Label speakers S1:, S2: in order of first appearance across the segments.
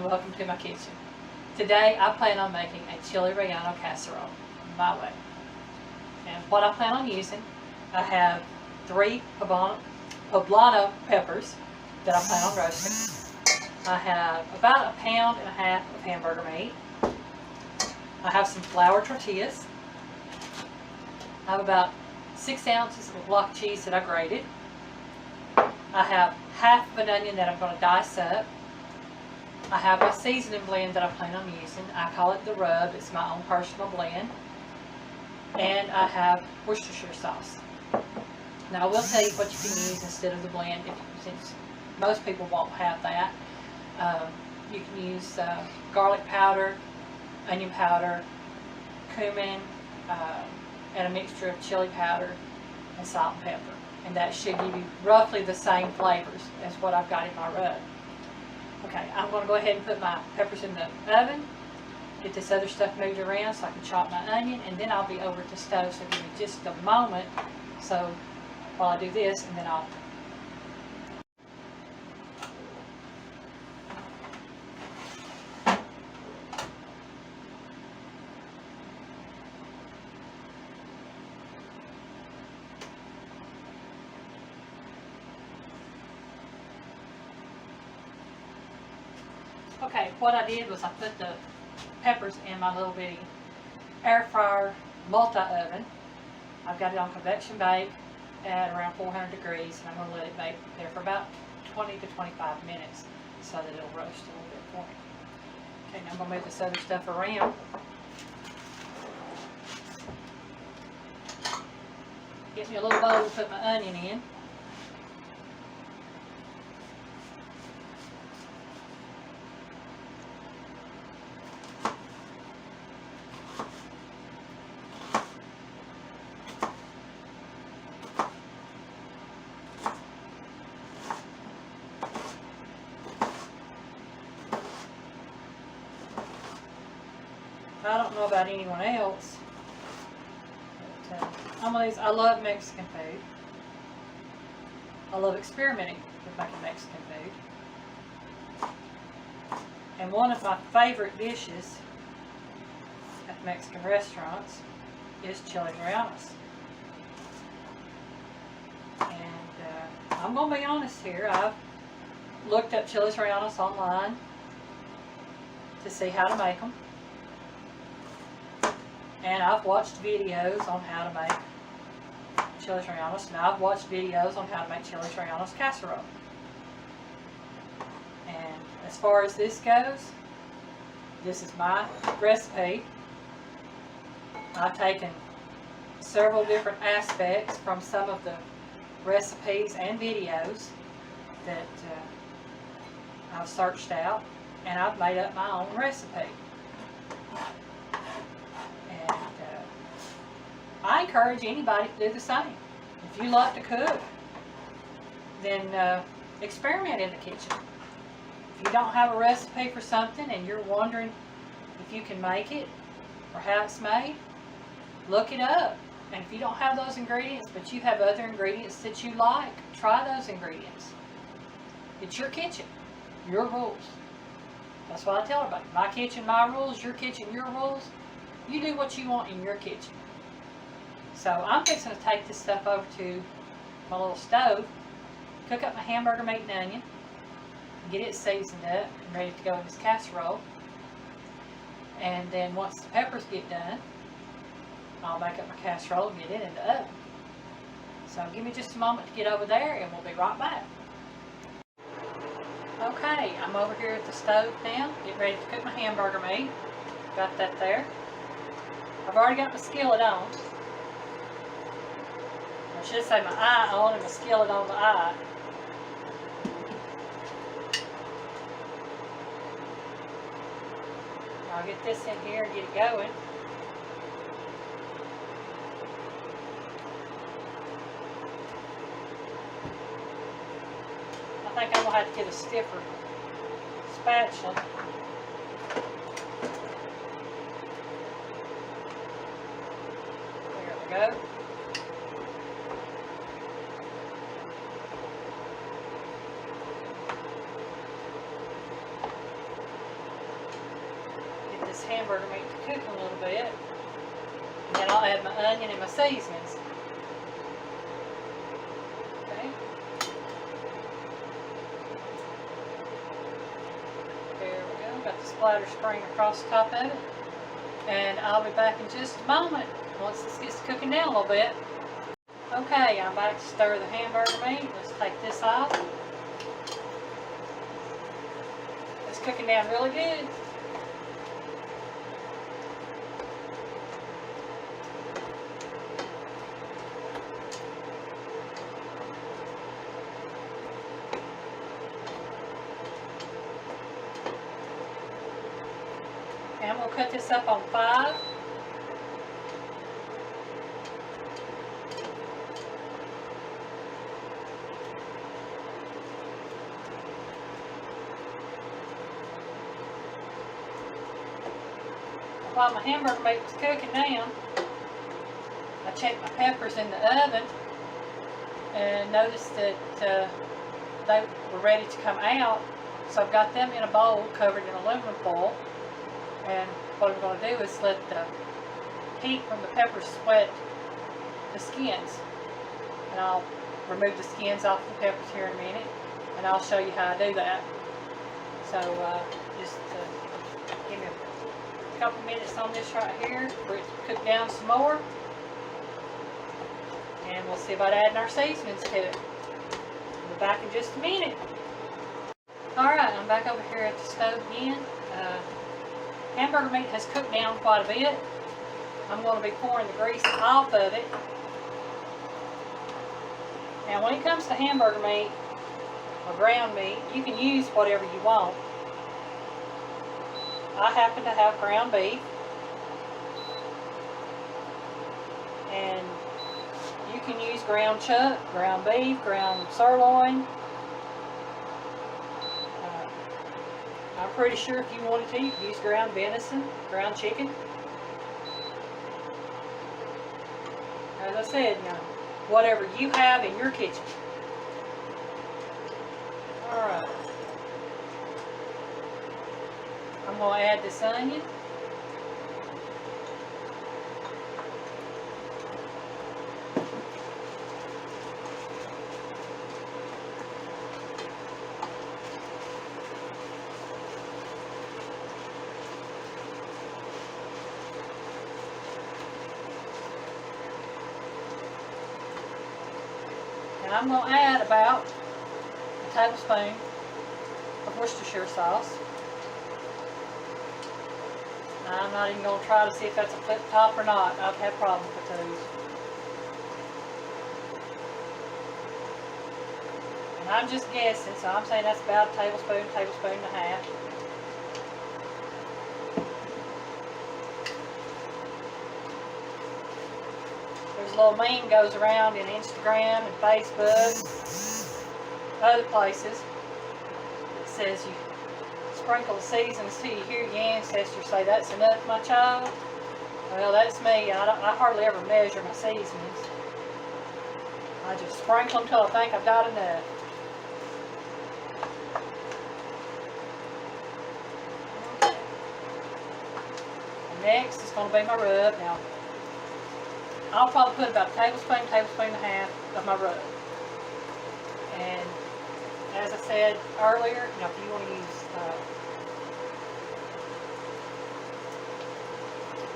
S1: welcome to my kitchen. Today I plan on making a chili relleno casserole my way. And what I plan on using, I have 3 poblano peppers that I plan on roasting. I have about 1.5 pounds of hamburger meat. I have some flour tortillas. I have about 6 ounces of block cheese that I grated. I have half of an onion that I'm going to dice up. I have my seasoning blend that I plan on using. I call it the rub. It's my own personal blend. And I have Worcestershire sauce. Now I will tell you what you can use instead of the blend, since most people won't have that. You can use garlic powder, onion powder, cumin, and a mixture of chili powder and salt and pepper. And that should give you roughly the same flavors as what I've got in my rub. Okay, I'm going to go ahead and put my peppers in the oven, get this other stuff moved around so I can chop my onion, and then I'll be over at the stove, so give me just a moment so while I do this, and then I'll Okay, what I did was I put the peppers in my little bitty air fryer multi-oven. I've got it on convection bake at around 400 degrees, and I'm going to let it bake there for about 20 to 25 minutes so that it'll roast a little bit for me. Okay, now I'm going to move this other stuff around. Get me a little bowl to put my onion in. I don't know about anyone else, but I love Mexican food. I love experimenting with making Mexican food. And one of my favorite dishes at Mexican restaurants is chili rellenos. And I'm going to be honest here, I've looked up chili rellenos online to see how to make them. And I've watched videos on how to make chili rellenos, and I've watched videos on how to make chili rellenos casserole. And as far as this goes, this is my recipe. I've taken several different aspects from some of the recipes and videos that I've searched out, and I've made up my own recipe. I encourage anybody to do the same. If you love to cook, then experiment in the kitchen. If you don't have a recipe for something and you're wondering if you can make it or how it's made, look it up. And if you don't have those ingredients, but you have other ingredients that you like, try those ingredients. It's your kitchen, your rules. That's what I tell everybody. My kitchen, my rules, your kitchen, your rules. You do what you want in your kitchen. So I'm fixing to take this stuff over to my little stove, cook up my hamburger meat and onion, get it seasoned up and ready to go in this casserole. And then once the peppers get done, I'll make up my casserole and get it in the oven. So give me just a moment to get over there and we'll be right back. Okay, I'm over here at the stove now, getting ready to cook my hamburger meat. Got that there. I've already got my skillet on. I should say my eye on and my skillet on the eye. I'll get this in here and get it going. I think I'm going to have to get a stiffer spatula. There we go. hamburger meat to cook a little bit. And then I'll add my onion and my seasonings. Okay. There we go. Got the splatter spraying across the top of it. And I'll be back in just a moment once this gets cooking down a little bit. Okay, I'm back to stir the hamburger meat. Let's take this off. It's cooking down really good. And we'll cut this up on 5. While my hamburger meat was cooking down, I checked my peppers in the oven and noticed that they were ready to come out. So I've got them in a bowl covered in aluminum foil. And what I'm going to do is let the heat from the peppers sweat the skins. And I'll remove the skins off the peppers here in a minute. And I'll show you how I do that. So just give me a couple minutes on this right here for it to cook down some more. And we'll see about adding our seasonings to it. We'll be back in just a minute. Alright, I'm back over here at the stove again. Hamburger meat has cooked down quite a bit. I'm going to be pouring the grease off of it. Now when it comes to hamburger meat or ground meat, you can use whatever you want. I happen to have ground beef. And you can use ground chuck, ground beef, ground sirloin. I'm pretty sure if you wanted to, you could use ground venison, ground chicken. As I said, you know, whatever you have in your kitchen. Alright. I'm going to add this onion. And I'm going to add about a tablespoon of Worcestershire sauce. Now, I'm not even going to try to see if that's a flip top or not. I've had problems with those. And I'm just guessing, so I'm saying that's about a tablespoon, tablespoon and a half. There's a little meme goes around in Instagram and Facebook, other places. It says you sprinkle the seasons till you hear your ancestors say, "That's enough, my child." Well, that's me. I hardly ever measure my seasonings. I just sprinkle them till I think I've got enough. Okay. Next is going to be my rub. Now, I'll probably put about a tablespoon, tablespoon and a half of my rub. And as I said earlier, you know, if you want to use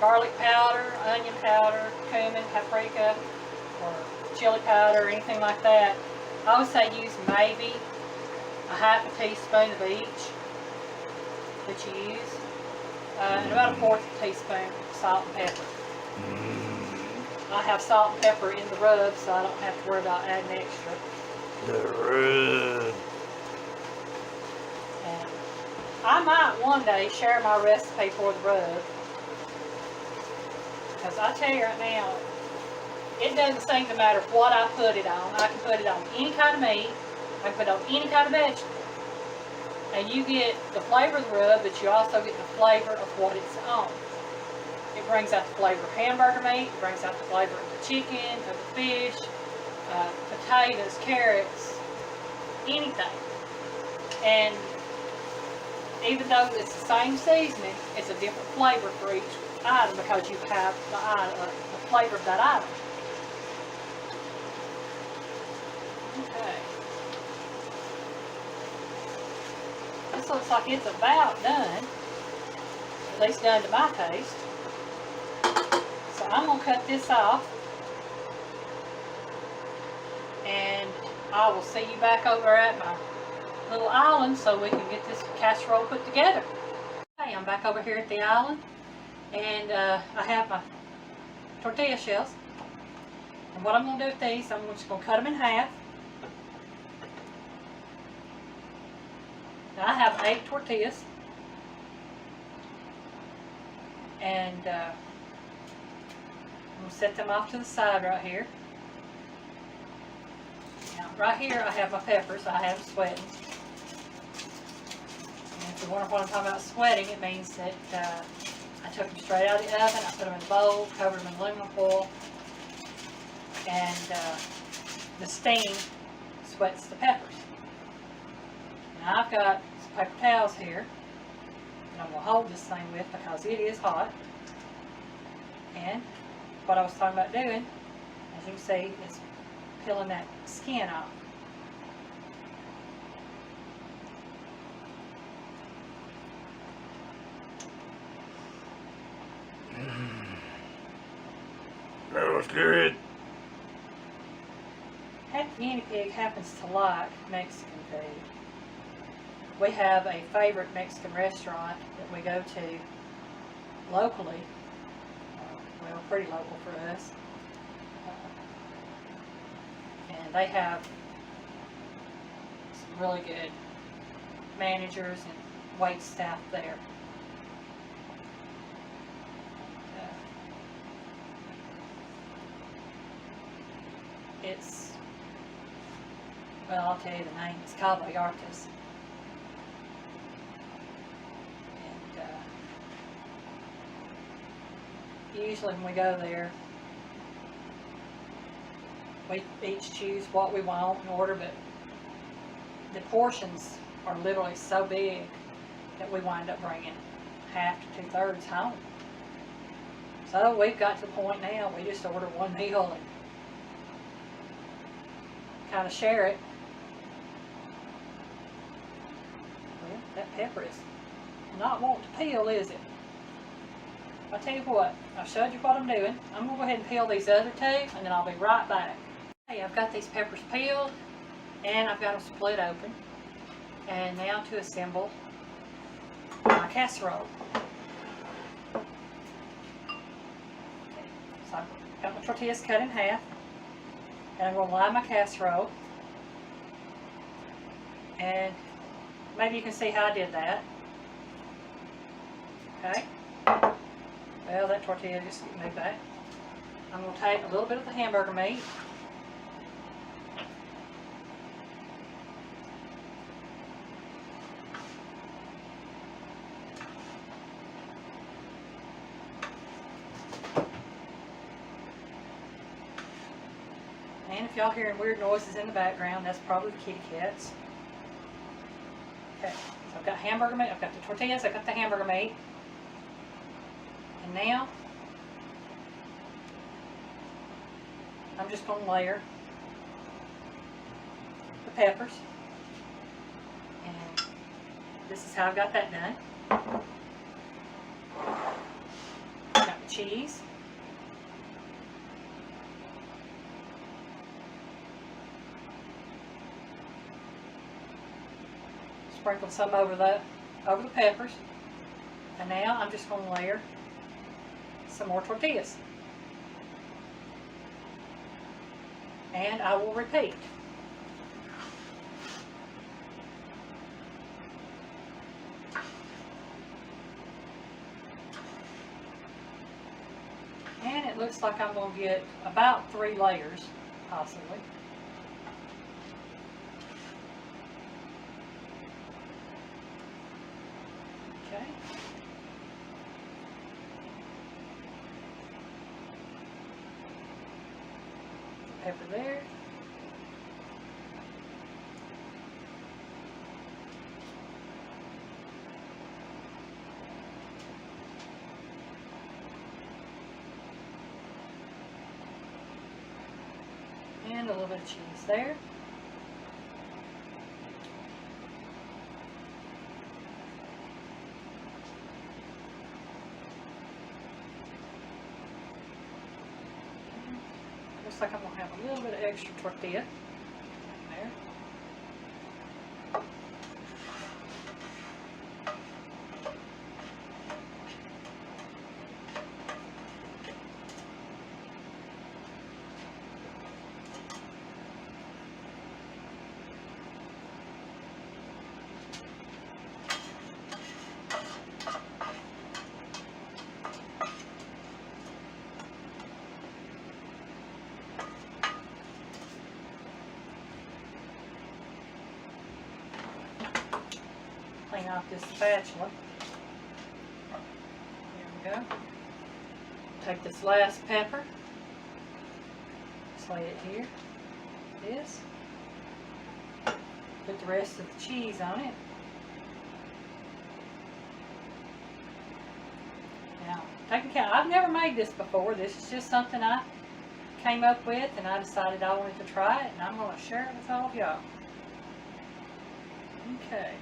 S1: garlic powder, onion powder, cumin, paprika, or chili powder, or anything like that, I would say use maybe a half a teaspoon of each that you use, and about a 1/4 teaspoon of salt and pepper. I have salt and pepper in the rub, so I don't have to worry about adding extra.
S2: The rub.
S1: And I might one day share my recipe for the rub. Because I tell you right now, it doesn't seem to matter what I put it on. I can put it on any kind of meat. I can put it on any kind of vegetable. And you get the flavor of the rub, but you also get the flavor of what it's on. It brings out the flavor of hamburger meat. It brings out the flavor of the chicken, of the fish, potatoes, carrots, anything. And even though it's the same seasoning, it's a different flavor for each item because you have the flavor of that item. Okay. This looks like it's about done, at least done to my taste. So I'm going to cut this off, and I will see you back over at my little island so we can get this casserole put together. Okay, I'm back over here at the island, and I have my tortilla shells. And what I'm going to do with these, I'm just going to cut them in half. Now I have 8 tortillas, and I'm going to set them off to the side right here. Now right here I have my peppers. I have them sweating. And if you wonder what I'm talking about sweating, it means that I took them straight out of the oven, I put them in a bowl, covered them in aluminum foil, and the steam sweats the peppers. Now I've got some paper towels here that I'm going to hold this thing with because it is hot. And what I was talking about doing, as you can see, is peeling that skin off.
S2: That was good.
S1: That guinea pig happens to like Mexican food. We have a favorite Mexican restaurant that we go to locally. Well, pretty local for us. And they have some really good managers and wait staff there. It's, well, I'll tell you the name. It's called Vallarta's. And usually when we go there, we each choose what we want and order, but the portions are literally so big that we wind up bringing half to 2/3 home. So we've got to the point now we just order one meal and kind of share it. Well, that pepper is not wanting to peel, is it? I'll tell you what, I've showed you what I'm doing. I'm going to go ahead and peel these other 2, and then I'll be right back. Okay, I've got these peppers peeled, and I've got them split open. And now to assemble my casserole. Okay, so I've got my tortillas cut in half. And I'm going to line my casserole. And maybe you can see how I did that. Okay. Well, that tortilla just moved back. I'm going to take a little bit of the hamburger meat. And if y'all hearing weird noises in the background, that's probably the kitty cats. Okay, so I've got hamburger meat, I've got the tortillas, I've got the hamburger meat. And now, I'm just going to layer the peppers. And this is how I've got that done. I've got the cheese. Sprinkle some over the peppers. And now I'm just going to layer some more tortillas. And I will repeat. And it looks like I'm going to get about 3 layers, possibly. Okay. Pepper there. of cheese there. Looks like I'm going to have a little bit of extra tortilla there. Clean off this spatula. There we go. Take this last pepper, just lay it here, this. Put the rest of the cheese on it. Now, taking care, I've never made this before. This is just something I came up with, and I decided I wanted to try it, and I'm going to share it with all of y'all. Okay.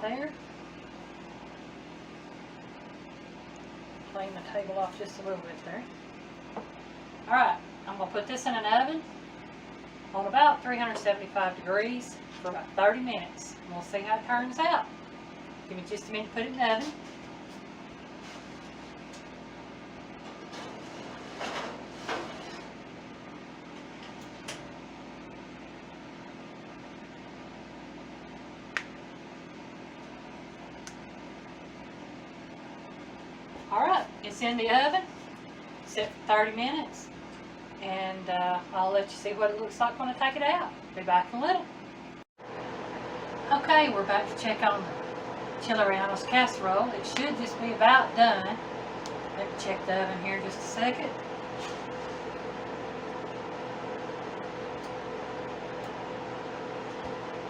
S1: There. Clean the table off just a little bit there. Alright, I'm going to put this in an oven on about 375 degrees for about 30 minutes. And we'll see how it turns out. Give me just a minute to put it in the oven. Alright, it's in the oven, set for 30 minutes, and I'll let you see what it looks like when I take it out. Be back in a little. Okay, we're back to check on the chili Rellenos casserole. It should just be about done. Let me check the oven here just a second.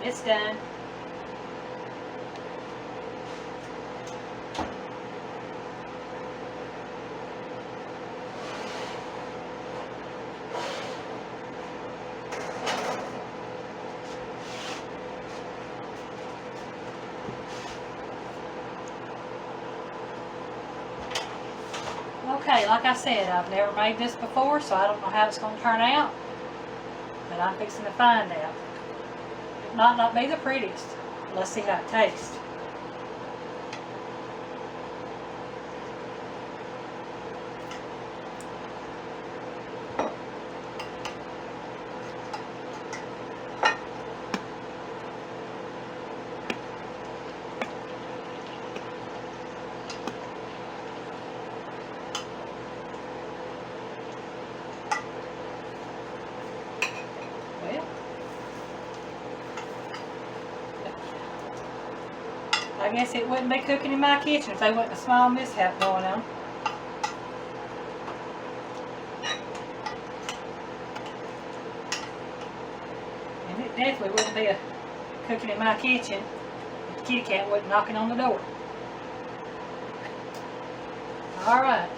S1: It's done. Okay, like I said, I've never made this before, so I don't know how it's going to turn out. But I'm fixing to find out. It might not be the prettiest. Let's see how it tastes. I guess it wouldn't be cooking in my kitchen if there wasn't a small mishap going on. And it definitely wouldn't be cooking in my kitchen if the kitty cat wasn't knocking on the door. Alright.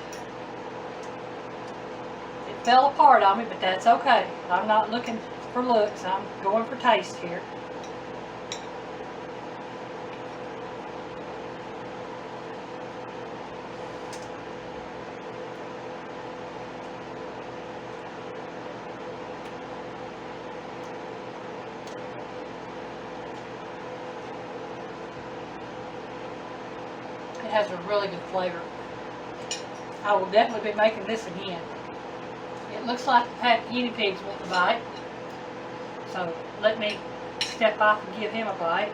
S1: It fell apart on me, but that's okay. I'm not looking for looks, I'm going for taste here. It has a really good flavor. I will definitely be making this again. It looks like the pack of guinea pigs want to bite. So let me step off and give him a bite.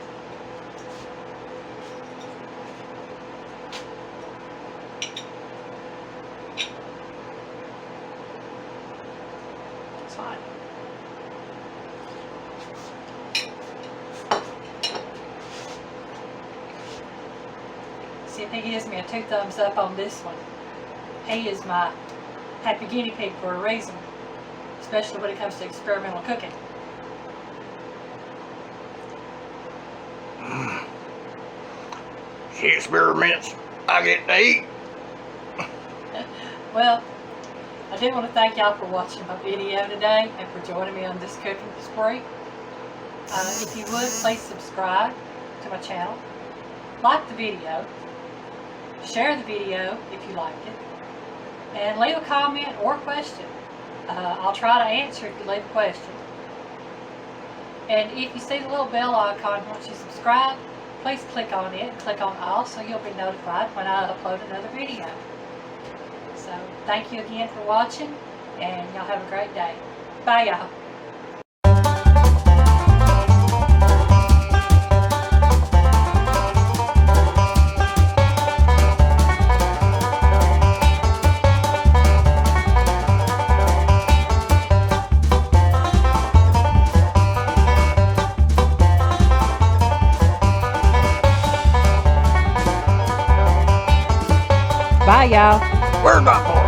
S1: It's fine. See if he gives me a 2 thumbs up on this one. He is my happy guinea pig for a reason, especially when it comes to experimental cooking.
S2: She experiments, I get to eat.
S1: Well, I do want to thank y'all for watching my video today and for joining me on this cooking spree. If you would, please subscribe to my channel, like the video, share the video if you liked it, and leave a comment or question. I'll try to answer if you leave a question. And if you see the little bell icon once you subscribe, please click on it and click on all so you'll be notified when I upload another video. So thank you again for watching, and y'all have a great day. Bye y'all. Bye, y'all.
S2: We're not going.